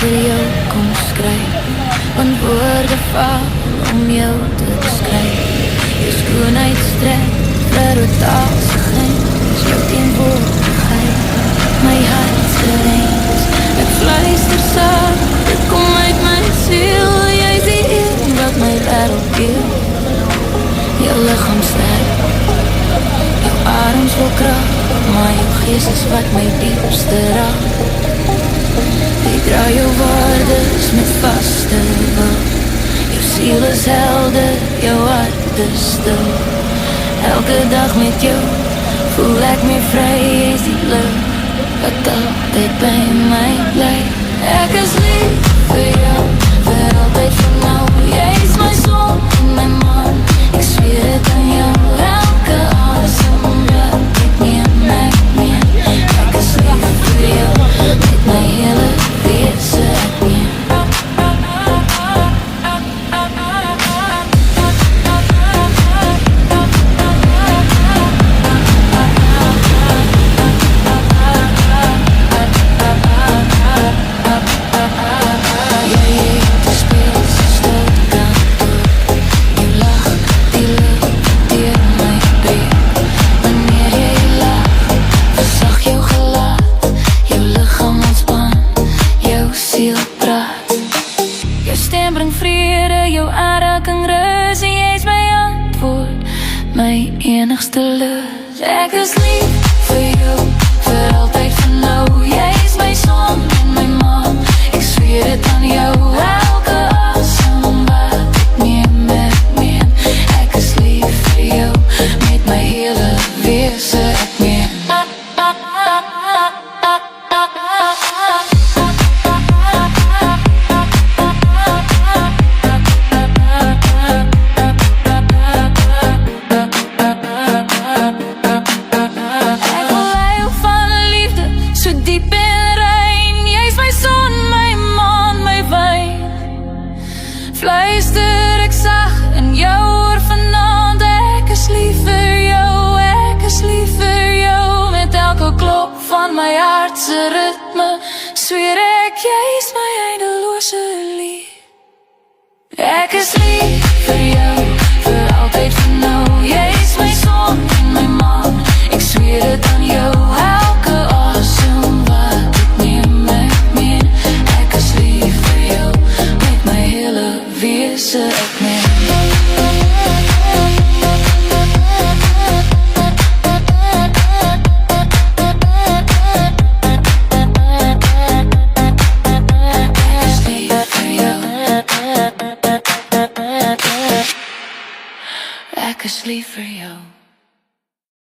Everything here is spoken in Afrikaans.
vir jou kom skryf, want woorde val om jou te beskryf. Jou skoonheid strek vir totaalse grens, jou teenwoordigheid, my hart gereens. Ek fluister saam, dit kom uit my siel, jy is die een wat my wêreld deel. Jou lichaam sterk, jou adems vol krag, maar jou gees is wat my diepste raak. Ek dra jou waardes met vaste wil, jou siel is helder, jou hart is stil. Elke dag met jou voel ek meer vry, jy is die lig wat altyd by my bly. Ek is lief vir jou, vir altyd van nou. Jy is my son en my maan, ek zweer het aan jou. Elke asem wat ek neem, ek meen. Ek is lief vir jou, met my hele wese ek meen. Jou stem bring vrede, jou aanraking rus, en jy is my antwoord, my enigste lus. Ek is lief vir jou, vir altyd van nou. Jy is my son en my maan, ek zweer het aan jou. Elke asem wat ek neem, ek meen. Ek is lief vir jou, met my hele wese ek meen. Fluister ek sag in jou oor vanaand. Ek is lief vir jou, ek is lief vir jou. Met elke klop van my hartse ritme zweer ek, jy is my eindeloose lief. Ek is lief vir jou, vir altyd van nou. Jy is my son en my maan, ek zweer het aan jou. Elke asem wat ek neem, ek meen. Ek is lief vir jou, met my hele wese ek meen. Ek is lief vir jou.